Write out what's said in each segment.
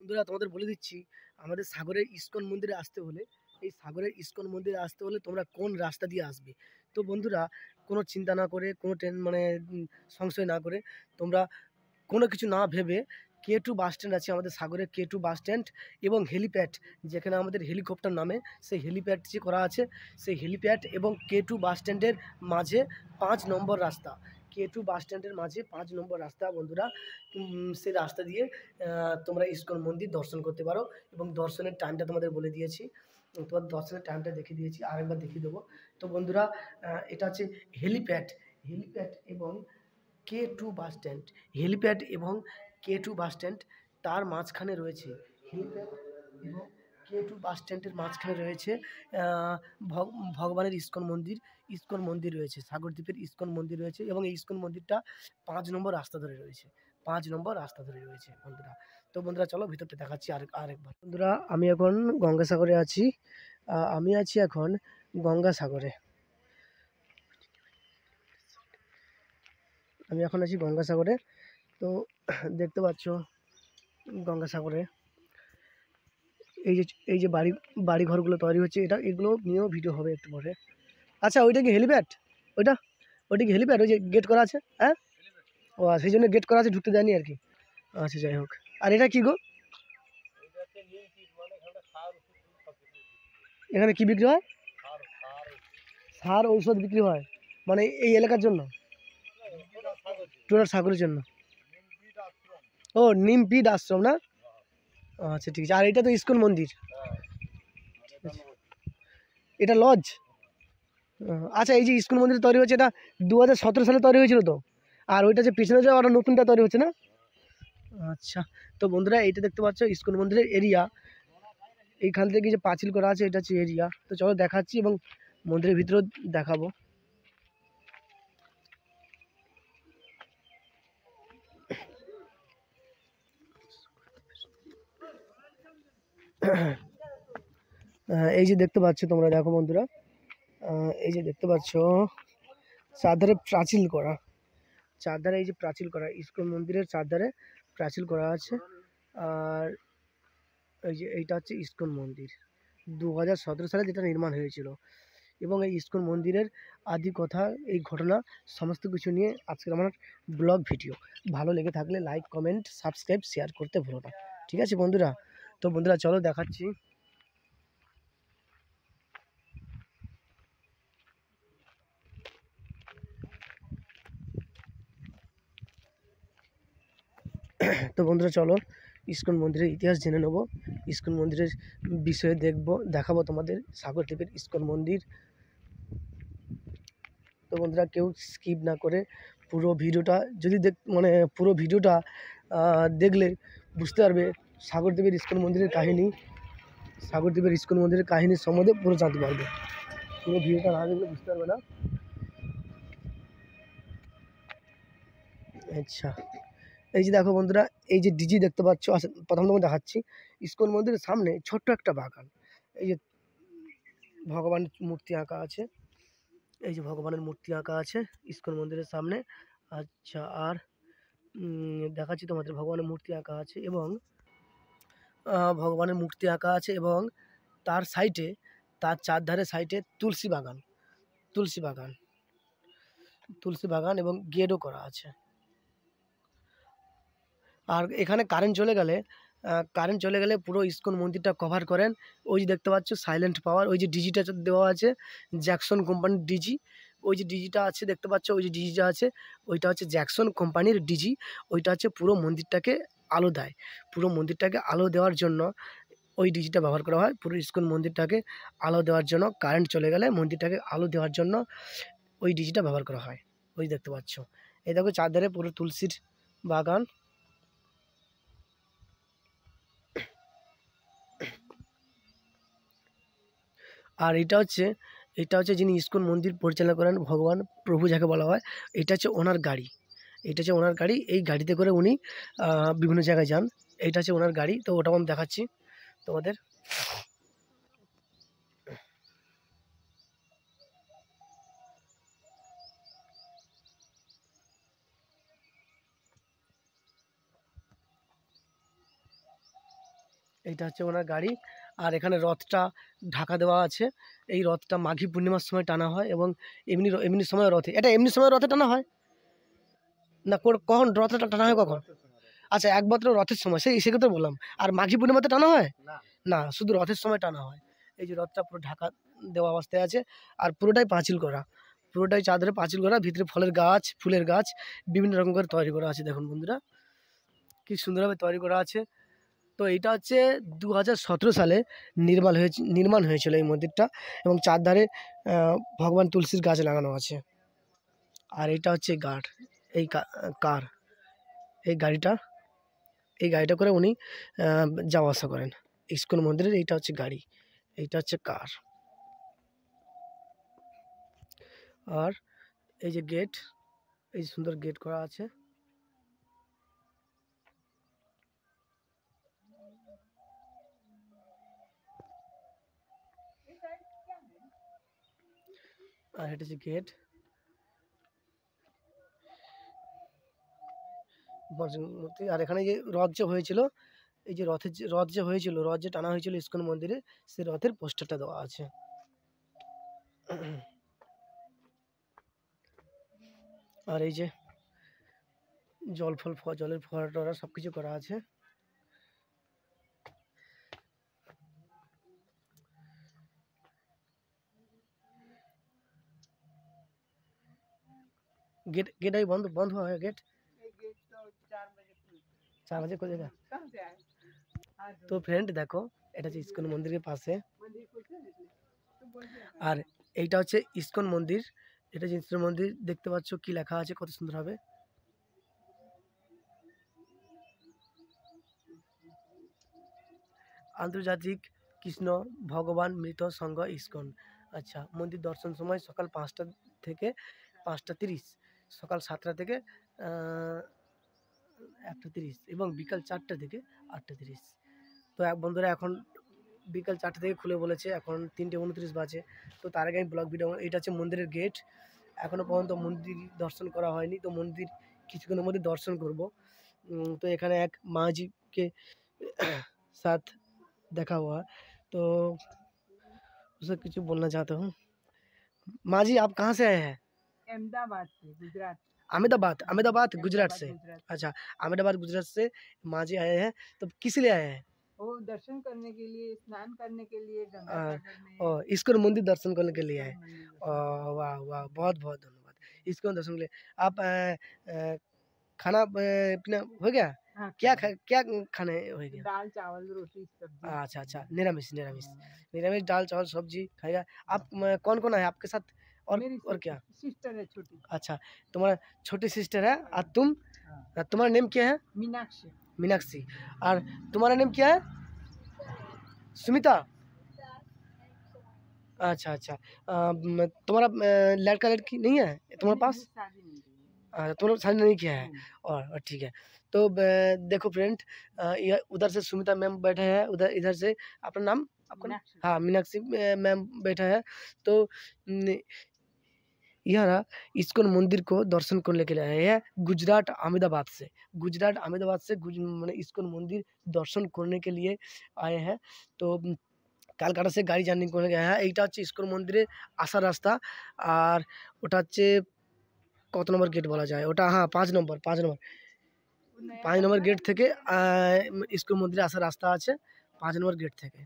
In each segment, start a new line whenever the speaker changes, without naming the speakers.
বন্ধুরা তোমাদের বলে দিচ্ছি, আমাদের সাগরের ইস্কন মন্দিরে আসতে হলে, এই সাগরের ইস্কন মন্দিরে আসতে হলে তোমরা কোন রাস্তা দিয়ে আসবে। তো বন্ধুরা, কোনো চিন্তা না করে, কোনো সংশয় না করে, তোমরা কোনো কিছু না ভেবে, K2 বাস স্ট্যান্ড আছে আমাদের সাগরের, K2 বাস স্ট্যান্ড এবং হেলিপ্যাড, যেখানে আমাদের হেলিকপ্টার নামে, সেই হেলিপ্যাড যে করা আছে, সেই হেলিপ্যাড এবং K2 বাস স্ট্যান্ডের মাঝে 5 নম্বর রাস্তা, K2 বাস স্ট্যান্ডের মাঝে 5 নম্বর রাস্তা বন্ধুরা। সেই রাস্তা দিয়ে তোমরা ইস্কন মন্দির দর্শন করতে পারো এবং দর্শনের টাইমটা তোমাদের বলে দিয়েছি, তোমার দর্শনের টাইমটা দেখিয়ে দিয়েছি, আরেকবার দেখিয়ে দেবো। তো বন্ধুরা, এটা হচ্ছে হেলিপ্যাড, হেলিপ্যাড এবং K2 বাস স্ট্যান্ড, হেলিপ্যাড এবং K2 বাস স্ট্যান্ড, তার মাঝখানে রয়েছে হেলিপ্যাড এবং K2 বাস স্ট্যান্ডের মাঝখানে রয়েছে ভগবানের ইস্কন মন্দির, ইস্কন মন্দির রয়েছে, সাগরদ্বীপের ইস্কন মন্দির রয়েছে এবং এই ইস্কন মন্দিরটা 5 নম্বর রাস্তা ধরে রয়েছে, 5 নম্বর রাস্তা ধরে রয়েছে বন্ধুরা। তো বন্ধুরা চলো ভিতরটা দেখাচ্ছি আরেকবার। বন্ধুরা, আমি এখন গঙ্গাসাগরে আছি, আমি আছি এখন গঙ্গাসাগরে, আমি এখন আছি গঙ্গাসাগরে। তো দেখতে পাচ্ছ গঙ্গাসাগরে এই যে এই যে বাড়ি ঘরগুলো তৈরি হচ্ছে, এগুলো নিয়েও ভিডিও হবে একটু পরে। আচ্ছা, ওইটা কি হেলিপ্যাড? ওইটা ওইটা কি হেলিপ্যাড? ওই যে গেট করা আছে, হ্যাঁ? ও সেই জন্য গেট করা আছে, ঢুকতে দেয়নি আর কি। আচ্ছা, যাই হোক। আর এটা কি গো? এখানে কি বিক্রি হয়? সার ঔষধ বিক্রি হয়, মানে এই এলাকার জন্য, টোটাল সাগরের জন্য। ও, নিমপিড আশ্রম না? আচ্ছা, ঠিক আছে। আর এটা তো ইস্কন মন্দির, এটা লজ। আচ্ছা, এই যে ইস্কন মন্দির তৈরি হচ্ছে, এটা 2017 সালে তৈরি হয়েছিল তো, আর ওইটা যে পিছনে যে আরো নতুনটা তৈরি হচ্ছে না? আচ্ছা, তো বন্ধুরা, এইটা দেখতে পাচ্ছ ইস্কন মন্দিরের এরিয়া, এইখান থেকে যে পাঁচিল করা আছে এটা হচ্ছে এরিয়া। তো চলো দেখাচ্ছি এবং মন্দিরের ভিতরেও দেখাবো। এই যে দেখতে পাচ্ছ তোমরা, দেখো বন্ধুরা, এই যে দেখতে পাচ্ছ চারধারে প্রাচীল করা, চারধারে এই যে প্রাচীল করা, ইস্কন মন্দিরের চারধারে প্রাচীল করা আছে। আর এই যে এইটা হচ্ছে ইস্কন মন্দির, 2017 সালে যেটা নির্মাণ হয়েছিল। এবং এই ইস্কন মন্দিরের আদি কথা, এই ঘটনা, সমস্ত কিছু নিয়ে আজকের আমার ব্লগ ভিডিও। ভালো লেগে থাকলে লাইক, কমেন্ট, সাবস্ক্রাইব, শেয়ার করতে ভুলো না। ঠিক আছে বন্ধুরা? তো বন্ধুরা চলো দেখাচ্ছি। তো বন্ধুরা চলো ইস্কন মন্দিরের ইতিহাস জেনে নেবো, ইস্কন মন্দিরের বিষয়ে দেখাবো তোমাদের সাগরদ্বীপের ইস্কন মন্দির। তো বন্ধুরা, কেউ স্কিপ না করে পুরো ভিডিওটা যদি পুরো ভিডিওটা দেখলে বুঝতে পারবে সাগরদ্বীপের ইস্কন মন্দিরের কাহিনী, সাগরদ্বীপের ইস্কন মন্দিরের কাহিনী সম্বন্ধে পুরো জানতে পারবে। পুরো ভিডিওটা না দেখলে বুঝতে পারবে না। আচ্ছা, এই যে দেখো বন্ধুরা, এই যে ডিজি দেখতে পাচ্ছ, প্রথম তোমাকে দেখাচ্ছি। ইস্কন মন্দিরের সামনে ছোট্ট একটা বাগান, এই যে ভগবানের মূর্তি আঁকা আছে, এই যে ভগবানের মূর্তি আঁকা আছে ইস্কন মন্দিরের সামনে। আচ্ছা, আর দেখাচ্ছি তোমাদের, ভগবানের মূর্তি আঁকা আছে এবং ভগবানের মূর্তি আঁকা আছে এবং তার সাইডে, তার চারধারে সাইডে তুলসী বাগান, তুলসী বাগান, তুলসী বাগান এবং গেটও করা আছে। আর এখানে কারেন্ট চলে গেলে পুরো ইস্কন মন্দিরটা কভার করেন। ওই যে দেখতে পাচ্ছ সাইলেন্ট পাওয়ার, ওই যে ডিজিটা দেওয়া আছে, জ্যাকসন কোম্পানির ডিজি, ওই যে ডিজিটা আছে দেখতে পাচ্ছ, ওই যে ডিজিটা আছে, ওইটা হচ্ছে জ্যাকসন কোম্পানির ডিজি। ওইটা হচ্ছে পুরো মন্দিরটাকে আলো দেয়, পুরো মন্দিরটাকে আলো দেওয়ার জন্য ওই ডিজিটা ব্যবহার করা হয়। পুরো ইস্কন মন্দিরটাকে আলো দেওয়ার জন্য, কারেন্ট চলে গেলে মন্দিরটাকে আলো দেওয়ার জন্য ওই ডিজিটা ব্যবহার করা হয়। ওই দেখতে পাচ্ছ, এই দেখো চারধারে পুরো তুলসীর বাগান। আর এটা হচ্ছে যিনি ইস্কন মন্দির পরিচালনা করেন, ভগবান প্রভু যাকে বলা হয়, এটা হচ্ছে ওনার গাড়ি, এটা হচ্ছে ওনার গাড়ি। এই গাড়িতে করে উনি বিভিন্ন জায়গায় যান। এইটা হচ্ছে ওনার গাড়ি। তো ওটাও আমি দেখাচ্ছি তোমাদের। এইটা হচ্ছে ওনার গাড়ি। আর এখানে রথটা ঢাকা দেওয়া আছে। এই রথটা মাঘী পূর্ণিমার সময় টানা হয় এবং এমনি এমনি সময় রথে, এটা এমনি সময় রথে টানা হয় না? কখন রথটা টানা হয় কখন? আচ্ছা, একমাত্র রথের সময়, সেক্ষেত্রে বললাম। আর মাঘী পূর্ণিমাতে টানা হয় না, শুধু রথের সময় টানা হয়। এই যে রথটা পুরো ঢাকা দেওয়া অবস্থায় আছে, আর পুরোটাই পাঁচিল করা, পুরোটাই চাদরে পাঁচিল করা, ভিতরে ফলের গাছ, ফুলের গাছ বিভিন্ন রকম করে তৈরি করা আছে। দেখুন বন্ধুরা, কি সুন্দরভাবে তৈরি করা আছে। তো এটা হচ্ছে 2017 সালে নির্মাণ হয়েছিল এই মন্দিরটা, এবং চারধারে ভগবান তুলসীর গাছ লাগানো আছে। আর এটা হচ্ছে গার্ড, এই কার, এই গাড়িটা, এই গাড়িটা করে উনি যাওয়া আসা করেন ইস্কন মন্দিরের। এইটা হচ্ছে গাড়ি, এইটা হচ্ছে কার। আর এই যে গেট, এই সুন্দর গেট করা আছে। আর এটা হচ্ছে গেট। আর এখানে যে রথ যে হয়েছিল, এই যে রথ যে হয়েছিল, রথ যে টানা হয়েছিল ইস্কন মন্দিরে, সেই রথের পোস্টারটা দেওয়া আছে। আর এই যে জলের ফোয়ারা টোয়ারা সব কিছু করা আছে। गेट गेट अभी बंद बंद हुआ है गेट? गेट तो 4 बजे खुलेगा। তো ফ্রেন্ড দেখো, এটা হচ্ছে ইস্কন মন্দিরের পাশে। আর এইটা হচ্ছে ইস্কন মন্দির, এটা হচ্ছে ইস্কন মন্দির। দেখতে পাচ্ছ কি লেখা আছে কত সুন্দরভাবে। আন্তর্জাতিক কৃষ্ণ ভগবান মৃত সংঘ ইস্কন। আচ্ছা, মন্দির দর্শন সময় সকাল 5টা থেকে 5টা 30, সকাল 7টা থেকে 1টা 30 এবং বিকাল 4টা থেকে 8টা 30। তো বন্ধুরা এখন বিকাল 4টা থেকে খুলে বলেছে, এখন 3টে 29 বাজে। তো তার আগে আমি ব্লগ ভিডিও, এটা হচ্ছে মন্দিরের গেট। এখনও পর্যন্ত মন্দির দর্শন করা হয়নি, তো মন্দির কিছুক্ষণের মধ্যে দর্শন করব। তো এখানে এক মাঝি के साथ देखा हुआ, तो उसे कुछ बोलना चाहता हूँ। माँ जी, आप कहाँ से आए हैं?
अहमदाबाद से, गुजरात।
अहमदाबाद, अहमदाबाद गुजरात से।
गुजरात।
अच्छा, अहमदाबाद गुजरात से माँ जी आए हैं, तो किस लिए आए हैं?
वो दर्शन करने के लिए, स्नान करने के लिए गंगा
आ,
सागर में।
और इसको मंदिर दर्शन करने के लिए आए।
इस्कॉन मंदिर दर्शन
वाह वाह, बहुत बहुत धन्यवाद इसको दर्शन के लिए। आप खाना पीना हो गया?
हाँ,
क्या खाने हो गया?
दाल चावल रोटी सब्जी।
अच्छा अच्छा, निरामिष निरामिष निरामिष, दाल चावल सब्जी खाएगा। आप कौन कौन है आपके साथ? और क्या?
सिस्टर है छोटी।
अच्छा, तुम्हारा छोटी सिस्टर है, और तुम?
हाँ।
तुम्हारा नेम क्या है?
मीनाक्षी।
मीनाक्षी। और तुम्हारा नेम क्या है? सुमिता। अच्छा अच्छा, तुम्हारा लड़का लड़की नहीं है तुम्हारे पास?
शादी नहीं की है।
अच्छा, तुमने शादी नहीं किया है। और ठीक है। तो देखो फ्रेंड, उधर से सुमिता मैम बैठे हैं, उधर इधर से अपना नाम, आपका नाम?
मीनाक्षी।
हाँ, मीनाक्षी मैम बैठा है। तो इहरा इस्कॉन मंदिर को दर्शन करने के लिए आए हैं गुजरात अहमदाबाद से। गुजरात अहमदाबाद से মানে इस्कॉन मंदिर दर्शन करने के लिए आए हैं। तो ক্যালকাটা से গাড়ি জার্নি করে গিয়ে, হ্যাঁ এইটা হচ্ছে ইস্কন মন্দিরে আসার রাস্তা। আর ওটা হচ্ছে কত নম্বর গেট বলা যায় ওটা? হ্যাঁ, 5 নম্বর, 5 নম্বর গেট থেকে ইস্কন মন্দিরে আসার রাস্তা আছে, 5 নম্বর গেট থেকে।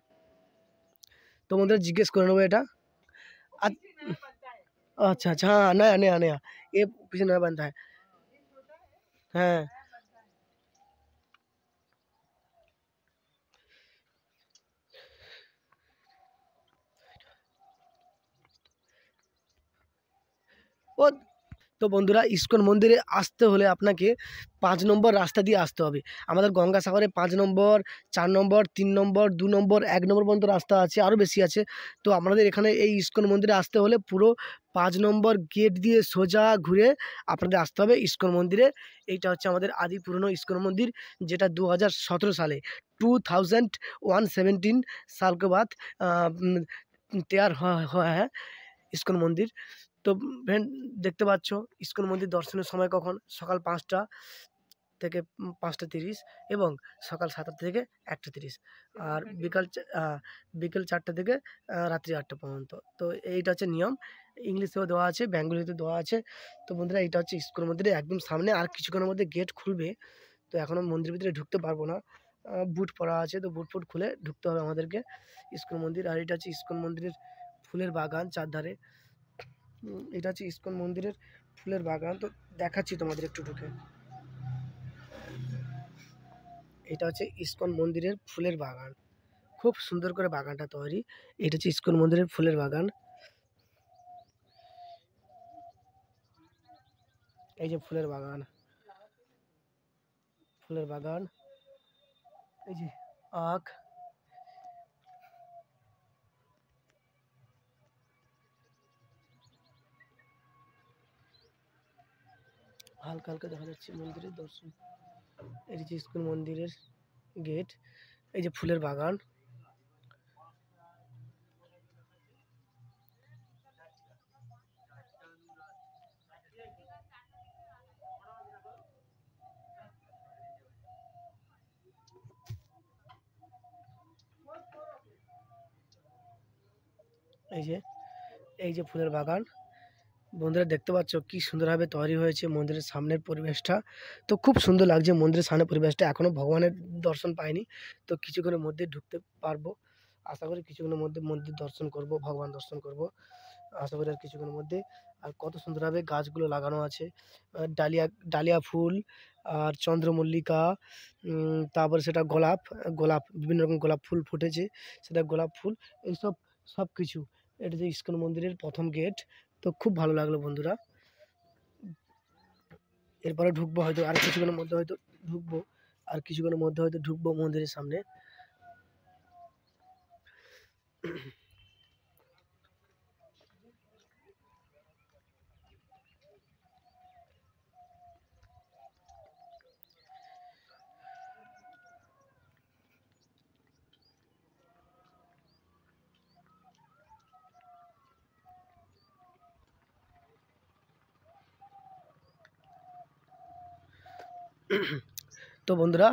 তো বন্ধুরা জিজ্ঞেস করে নেবো এটা। अच्छा अच्छा, हाँ, नया नया नया, ये पीछे नया बनता है। हाँ, ও। তো বন্ধুরা, ইস্কন মন্দিরে আসতে হলে আপনাকে 5 নম্বর রাস্তা দিয়ে আসতে হবে। আমাদের গঙ্গাসাগরে 5 নম্বর, 4 নম্বর, 3 নম্বর, 2 নম্বর, 1 নম্বর পর্যন্ত রাস্তা আছে, আরও বেশি আছে। তো আমাদের এখানে এই ইস্কন মন্দিরে আসতে হলে পুরো 5 নম্বর গেট দিয়ে সোজা ঘুরে আপনাদের আসতে হবে ইস্কন মন্দিরে। এইটা হচ্ছে আমাদের আদি পুরনো ইস্কন মন্দির, যেটা 2017 সালে 2017 साल के बाद तैयार हुआ है ইস্কন মন্দির। তো ফ্রেন্ড দেখতে পাচ্ছ ইস্কন মন্দির দর্শনের সময় কখন, সকাল 5টা। থেকে 5টা 30 এবং সকাল 7টা থেকে 1টা 30 আর বিকেল 4টা থেকে রাত্রি 8টা পর্যন্ত। তো এইটা হচ্ছে নিয়ম। ইংলিশেও দেওয়া আছে, বেঙ্গলিতে দেওয়া আছে। তো বন্ধুরা এইটা হচ্ছে ইস্কন মন্দিরের একদম সামনে, আর কিছুক্ষণের মধ্যে গেট খুলবে। তো এখনও মন্দিরের ভিতরে ঢুকতে পারবো না, বুট পরা আছে, তো বুট ফুট খুলে ঢুকতে হবে আমাদেরকে ইস্কন মন্দির। আর এটা হচ্ছে ইস্কন মন্দিরের ফুলের বাগান চারধারে। এটা হচ্ছে ইস্কন মন্দিরের ফুলের বাগান, তো দেখাচ্ছি তোমাদের একটু ঢুকে। এটা হচ্ছে ইস্কন মন্দিরের ফুলের বাগান, খুব সুন্দর করে বাগানটা তৈরি। এটা হচ্ছে ইস্কন মন্দিরের ফুলের বাগান। এই যে ফুলের বাগান, ফুলের বাগান, এই যে আখ, হালকা হালকা দেখা যাচ্ছে মন্দিরের দর্শন। এই যে ইস্কন মন্দিরের গেট, এই যে ফুলের বাগান। এই যে এই যে ফুলের বাগান, বন্ধুরা দেখতে পাচ্ছ কি সুন্দরভাবে তৈরি হয়েছে মন্দিরের সামনের পরিবেশটা। তো খুব সুন্দর লাগছে মন্দিরের সামনের পরিবেশটা। এখনো ভগবানের দর্শন পাইনি, তো কিছুক্ষণের মধ্যে ঢুকতে পারবো। আশা করি কিছুক্ষণের মধ্যে মন্দির দর্শন করব, ভগবান দর্শন করব আশা করি আর কিছুক্ষণের মধ্যে। আর কত সুন্দরভাবে গাছগুলো লাগানো আছে, ডালিয়া ডালিয়া ফুল আর চন্দ্রমল্লিকা, তারপরে সেটা গোলাপ, গোলাপ বিভিন্ন রকম গোলাপ ফুল ফুটেছে, সেটা গোলাপ ফুল, এইসব সব কিছু। এটা যে ইস্কন মন্দিরের প্রথম গেট। তো খুব ভালো লাগলো বন্ধুরা। এরপরে ঢুকবো হয়তো, আর কিছুক্ষণের মধ্যে হয়তো ঢুকবো, আর কিছুক্ষণের মধ্যে হয়তো ঢুকবো মন্দিরের সামনে। তো বন্ধুরা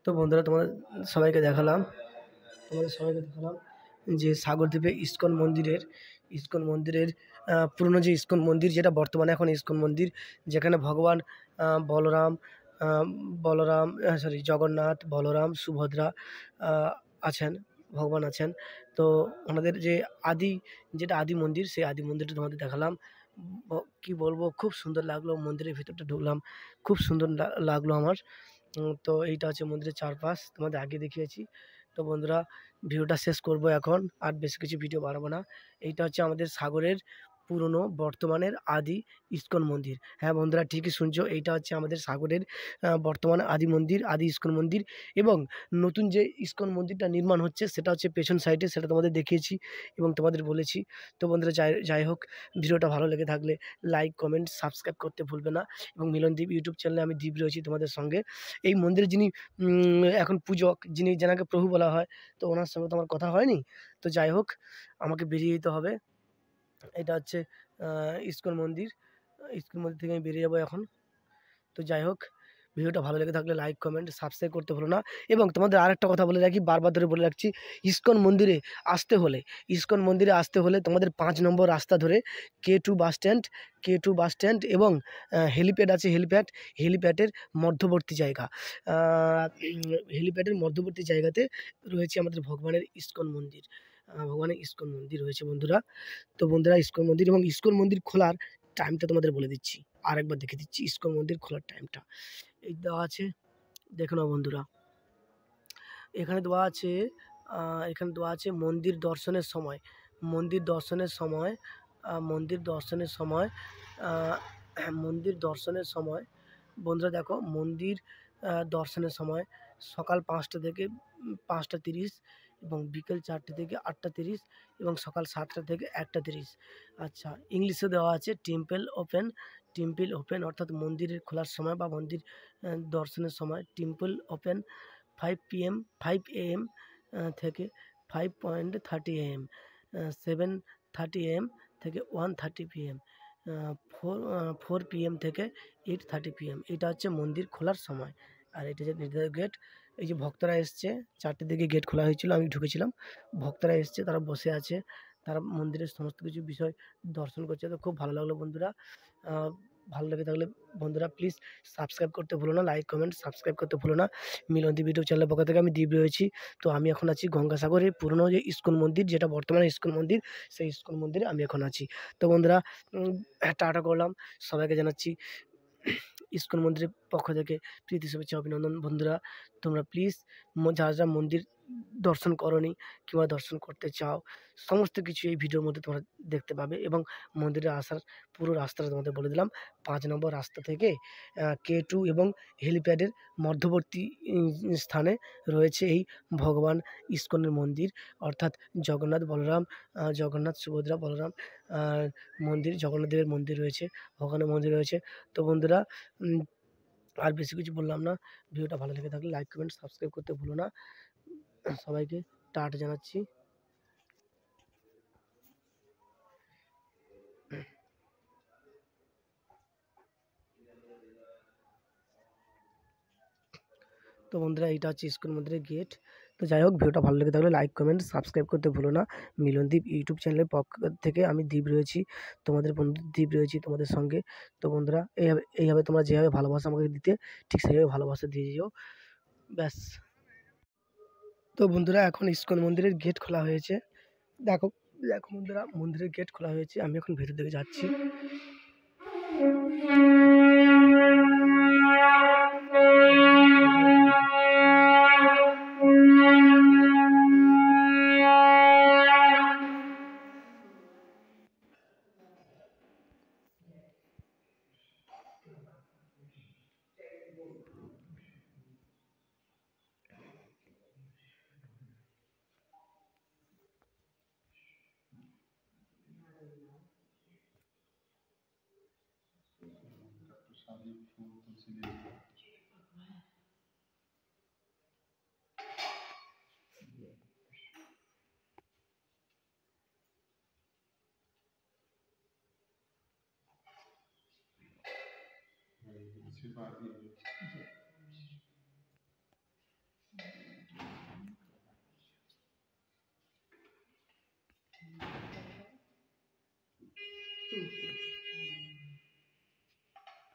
তো বন্ধুরা তোমাদের সবাইকে দেখালাম যে সাগরদ্বীপে ইস্কন মন্দিরের পুরনো যে ইস্কন মন্দির, যেটা বর্তমানে এখন ইস্কন মন্দির, যেখানে ভগবান বলরাম জগন্নাথ, বলরাম, সুভদ্রা আহ, আছেন, ভগবান আছেন। তো ওনাদের যে আদি মন্দির, সেই আদি মন্দিরটা তোমাদের দেখালাম। কি বলবো, খুব সুন্দর লাগলো, মন্দিরের ভিতরটা ঢুকলাম, খুব সুন্দর লাগলো আমার। তো এইটা হচ্ছে মন্দিরের চারপাশ, তোমাদের আগে দেখিয়েছি। তো বন্ধুরা ভিডিওটা শেষ করব এখন, আর বেশি কিছু ভিডিও বাড়াবো না। এইটা হচ্ছে আমাদের সাগরের পুরনো বর্তমানের আদি ইস্কন মন্দির। হ্যাঁ বন্ধুরা, ঠিকই শুনছো, এইটা হচ্ছে আমাদের সাগরের বর্তমানে আদি মন্দির, আদি ইস্কন মন্দির। এবং নতুন যে ইস্কন মন্দিরটা নির্মাণ হচ্ছে সেটা হচ্ছে পেছন সাইডে, সেটা তোমাদের দেখিয়েছি এবং তোমাদের বলেছি। তো বন্ধুরা যাই যাই হোক, ভিডিওটা ভালো লেগে থাকলে লাইক, কমেন্ট, সাবস্ক্রাইব করতে ভুলবে না। এবং মিলনদীপ ইউটিউব চ্যানেলে আমি দীপ রয়েছি তোমাদের সঙ্গে। এই মন্দিরে যিনি এখন পূজক, যিনি যেনাকে প্রভু বলা হয়, তো ওনার সঙ্গে তো আমার কথা হয়নি। তো যাই হোক, আমাকে বেরিয়ে যেতে হবে। এটা হচ্ছে ইস্কন মন্দির। ইস্কন মন্দির থেকে আমি বেরিয়ে যাবো এখন। তো যাই হোক, ভিডিওটা ভালো লেগে থাকলে লাইক, কমেন্ট, সাবস্ক্রাইব করতে ভুলো না। এবং তোমাদের আরেকটা কথা বলে রাখি, বারবার ধরে বলে রাখছি, ইস্কন মন্দিরে আসতে হলে, ইস্কন মন্দিরে আসতে হলে তোমাদের ৫ নম্বর রাস্তা ধরে কে টু বাস স্ট্যান্ড এবং হেলিপ্যাড আছে, হেলিপ্যাডের মধ্যবর্তী জায়গা, হেলিপ্যাডের মধ্যবর্তী জায়গাতে রয়েছে আমাদের ভগবানের ইস্কন মন্দির। ভগবানের ইস্কন মন্দির রয়েছে বন্ধুরা। তো বন্ধুরা ইস্কন মন্দির, এবং ইস্কন মন্দির খোলার টাইমটা তোমাদের বলে দিচ্ছি, আরেকবার দেখে দিচ্ছি ইস্কন মন্দির খোলার টাইমটা। এই দেওয়া আছে, দেখে নাও বন্ধুরা। এখানে দেওয়া আছে, এখানে দেওয়া আছে মন্দির দর্শনের সময়, মন্দির দর্শনের সময়, মন্দির দর্শনের সময়, আহ, মন্দির দর্শনের সময়। বন্ধুরা দেখো, মন্দির দর্শনের সময় সকাল 5টা থেকে 5টা 30, এবং বিকেল 4টে থেকে 8টা 30, এবং সকাল 7টা থেকে 1টা 30। আচ্ছা, ইংলিশে দেওয়া আছে টেম্পল ওপেন, অর্থাৎ মন্দিরের খোলার সময় বা মন্দির দর্শনের সময়। টেম্পল ওপেন 5 PM 5 AM থেকে 5:30 AM, 7:30 AM থেকে 1:30 PM, 4 PM থেকে 8:30 PM। এটা হচ্ছে মন্দির খোলার সময়। আর এটা যে নির্ধারিত গেট, এই যে ভক্তরা এসছে, 4টের দিকে গেট খোলা হয়েছিল, আমি ঢুকেছিলাম। ভক্তরা এসছে, তারা বসে আছে, তারা মন্দিরের সমস্ত কিছু বিষয় দর্শন করছে। তো খুব ভালো লাগলো বন্ধুরা। ভালো লেগে থাকলে বন্ধুরা প্লিজ সাবস্ক্রাইব করতে ভুলো না, লাইক, কমেন্ট, সাবস্ক্রাইব করতে ভুলো না। মিলনদীপ ইউটিউব চ্যানেলের পক্ষ থেকে আমি দীপ রয়েছি। তো আমি এখন আছি গঙ্গাসাগরের পুরনো যে ইস্কন মন্দির, যেটা বর্তমানে ইস্কন মন্দির, সেই ইস্কন মন্দিরে আমি এখন আছি। তো বন্ধুরা টাটা করলাম, সবাইকে জানাচ্ছি ইস্কন মন্দিরের পক্ষ থেকে প্রীতি, শুভেচ্ছা, অভিনন্দন। বন্ধুরা তোমরা প্লিজ যারা যারা মন্দির দর্শন করনি কিংবা দর্শন করতে চাও, সমস্ত কিছু এই ভিডিওর মধ্যে তোমরা দেখতে পাবে। এবং মন্দিরে আসার পুরো রাস্তাটা তোমাদের বলে দিলাম। 5 নম্বর রাস্তা থেকে K2 এবং হেলিপ্যাডের মধ্যবর্তী স্থানে রয়েছে এই ভগবান ইস্কনের মন্দির, অর্থাৎ জগন্নাথ বলরাম, জগন্নাথ সুভদ্রা বলরাম মন্দির, জগন্নাথ দেবের মন্দির রয়েছে, ভগবানের মন্দির রয়েছে। তো বন্ধুরা উম আর বেশি কিছু বললাম না। ভিডিওটা ভালো লেগে থাকলে লাইক, কমেন্ট, সাবস্ক্রাইব করতে ভুলো না। সবাইকে টাটা জানাচ্ছি। তো বন্ধুরা এইটা হচ্ছে ইস্কন মন্দিরের গেট। তো যাই হোক, ভিডিওটা ভালো লেগে থাকলে লাইক, কমেন্ট, সাবস্ক্রাইব করতে ভুলো না। মিলনদীপ ইউটিউব চ্যানেলের পক্ষ থেকে আমি দীপ রয়েছি, তোমাদের বন্ধু দীপ রয়েছি তোমাদের সঙ্গে। তো বন্ধুরা এইভাবে তোমরা যেভাবে ভালোবাসা আমাকে দিতে, ঠিক সেইভাবে ভালোবাসা দিয়ে যেও, ব্যাস। তো বন্ধুরা এখন ইস্কন মন্দিরের গেট খোলা হয়েছে। দেখো, দেখো বন্ধুরা, মন্দিরের গেট খোলা হয়েছে, আমি এখন ভেতর দিকে যাচ্ছি।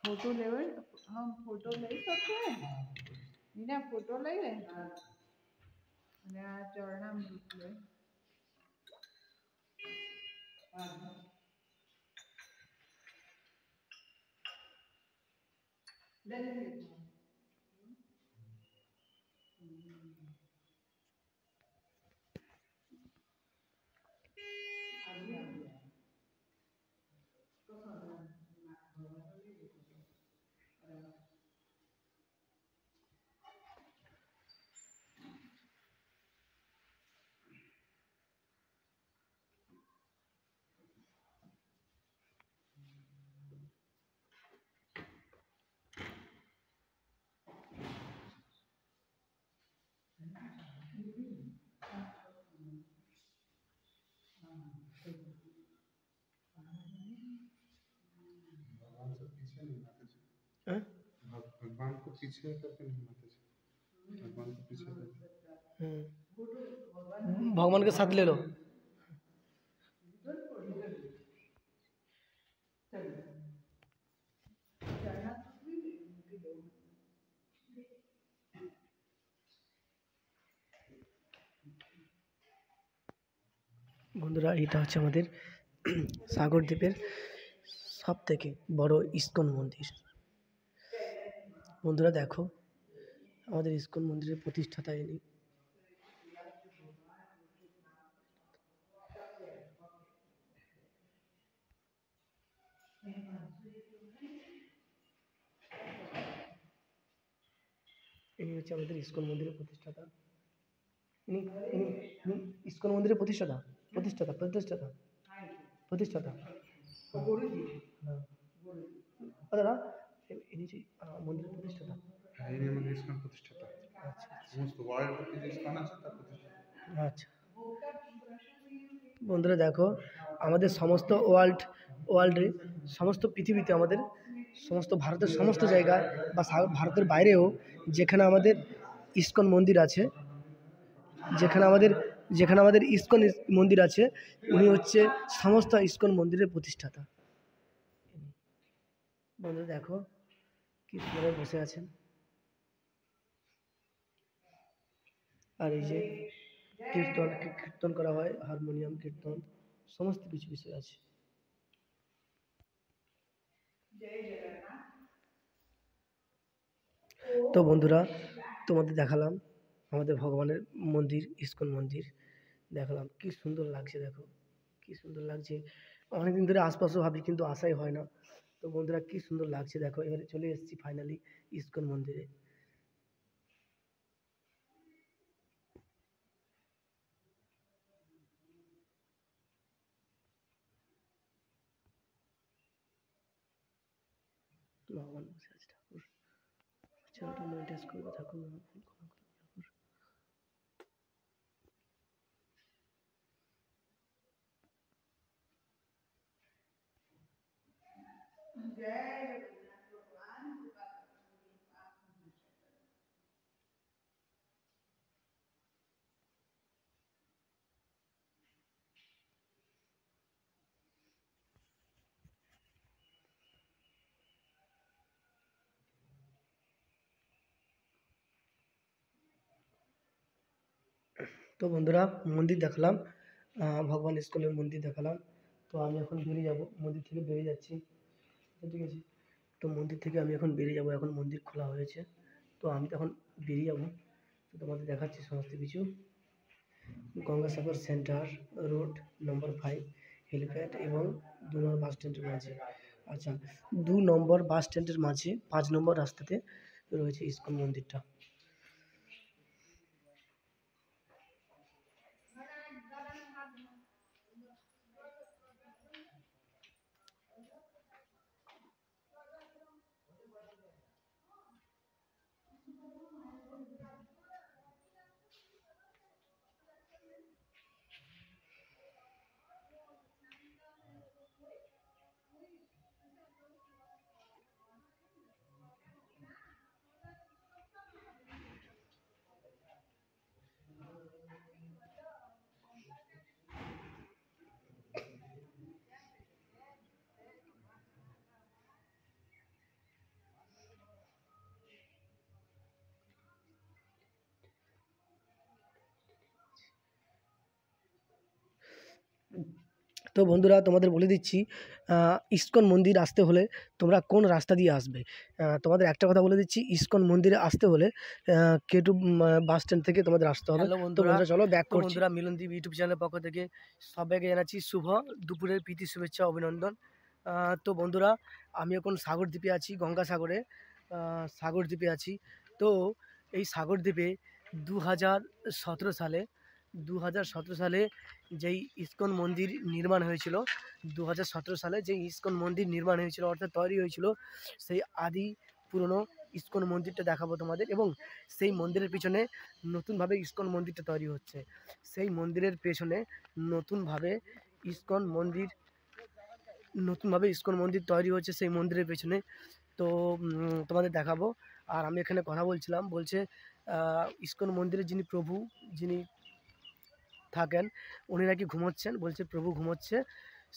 फोटो ले, हम फोटो ले सकते हैं बिना फोटो ले ले चरणामृत ले ले लेंगे।
पीछे करके नहीं माता जी, भगवान को पीछे करके।
भगवान के साथ ले लो। বন্ধুরা এটা হচ্ছে আমাদের সাগর দ্বীপের সব থেকে বড় ইস্কন মন্দির। বন্ধুরা দেখো আমাদের ইস্কন মন্দিরের প্রতিষ্ঠাতা ইনি। ইনি হচ্ছে আমাদের ইস্কন মন্দিরের প্রতিষ্ঠাতা। ইনি ইনি ইনি ইস্কন মন্দিরের প্রতিষ্ঠাতা প্রতিষ্ঠাতা প্রতিষ্ঠাতা প্রতিষ্ঠাতা হ্যাঁ দাদা ইনি যে মন্দিরের প্রতিষ্ঠাতা।
হ্যাঁ, ইনি আমাদের ইসকন প্রতিষ্ঠাতা।
আচ্ছা
সমস্ত ওয়ার্ল্ডে যে ইসকন আছে তার প্রতিষ্ঠাতা।
আচ্ছা বন্ধুরা দেখো আমাদের সমস্ত ওয়ার্ল্ডে সমস্ত পৃথিবীতে আমাদের সমস্ত ভারতের সমস্ত জায়গায় বা ভারতের বাইরেও যেখানে আমাদের ইস্কন মন্দির আছে, যেখানে আমাদের ইস্কন মন্দির আছে, উনি হচ্ছে সমস্ত ইস্কন মন্দিরের প্রতিষ্ঠাতা। বন্ধুরা দেখো কি সুন্দর বসে আছেন। আর এই যে কীর্তন করা হয়, হারমোনিয়াম কীর্তন সমস্ত কিছু বিষয় আছে। তো বন্ধুরা তোমাদের দেখালাম আমাদের ভগবানের মন্দির, ইস্কন মন্দির দেখালাম। কি সুন্দর লাগছে দেখো, কি সুন্দর লাগছে। অনেকদিন ধরে আশপাশও ভাবি কিন্তু আসাই হয় না। তো বন্ধুরা কি সুন্দর লাগছে দেখো, এবারে চলে এসেছি ফাইনালি ইস্কন মন্দিরে। ভগবান বসে আছে, ঠাকুর চ্যানেলটা মনিটাইজ করবে, ঠাকুর ক্ষমা করবে ঠাকুর। তো বন্ধুরা মন্দির দেখালাম, ভগবান ইস্কনের মন্দির দেখালাম। তো আমি এখন বেরিয়ে যাব, মন্দির থেকে বেরিয়ে যাচ্ছি, ঠিক আছে। তো মন্দির থেকে আমি এখন বেরিয়ে যাব, এখন মন্দির খোলা হয়েছে। তো আমি তখন বেরিয়ে যাব, তো তোমাদের দেখাচ্ছি সমস্ত কিছু। Gangasagar centre road number 5 helipad এবং 2 নম্বর বাস স্ট্যান্ডের মাঝে। আচ্ছা 2 নম্বর বাস স্ট্যান্ডের মাঝে 5 নম্বর রাস্তাতে রয়েছে ইস্কন মন্দিরটা। তো বন্ধুরা তোমাদের বলে দিচ্ছি ইস্কন মন্দির আসতে হলে তোমরা কোন রাস্তা দিয়ে আসবে। তোমাদের একটা কথা বলে দিচ্ছি, ইস্কন মন্দিরে আসতে হলে কেটু বাস স্ট্যান্ড থেকে তোমাদের আসতে হবে। তো বন্ধুরা চলো ব্যাক করছি। বন্ধুরা মিলনদীপ ইউটিউব চ্যানেলের পক্ষ থেকে সবাইকে জানাচ্ছি শুভ দুপুরের প্রীতি শুভেচ্ছা অভিনন্দন। তো বন্ধুরা আমি এখন সাগরদ্বীপে আছি, গঙ্গাসাগরে সাগরদ্বীপে আছি। তো এই সাগরদ্বীপে 2017 সালে যেই ইস্কন মন্দির নির্মাণ হয়েছিল, 2017 সালে যেই ইস্কন মন্দির নির্মাণ হয়েছিল অর্থাৎ তৈরি হয়েছিল, সেই আদি পুরনো ইস্কন মন্দিরটা দেখাবো তোমাদের। এবং সেই মন্দিরের পিছনে নতুনভাবে ইস্কন মন্দিরটা তৈরি হচ্ছে, সেই মন্দিরের পেছনে নতুনভাবে ইস্কন মন্দির তৈরি হচ্ছে সেই মন্দিরের পেছনে। তো তোমাদের দেখাবো। আর আমি এখানে কথা বলছিলাম, বলছে ইসকন মন্দিরে যিনি প্রভু, যিনি থাকেন, উনি নাকি ঘুমোচ্ছেন, বলছে প্রভু ঘুমোচ্ছে,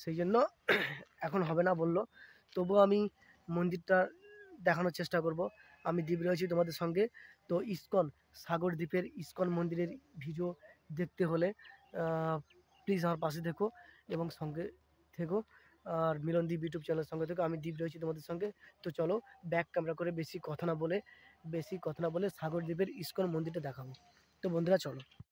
সেই জন্য এখন হবে না বললো। তবুও আমি মন্দিরটা দেখানোর চেষ্টা করব। আমি দ্বীপ রয়েছি তোমাদের সঙ্গে। তো ইসকন সাগর দ্বীপের ইসকন মন্দিরের ভিডিও দেখতে হলে প্লিজ আমার পাশে থেকো এবং সঙ্গে থেকো। আর মিলনদীপ ইউটিউব চ্যানেলের সঙ্গে থেকো। আমি দ্বীপ রয়েছি তোমাদের সঙ্গে। তো চলো ব্যাক ক্যামেরা করে বেশি কথা না বলে সাগর দ্বীপের ইসকন মন্দিরটা দেখাবো। তো বন্ধুরা চলো।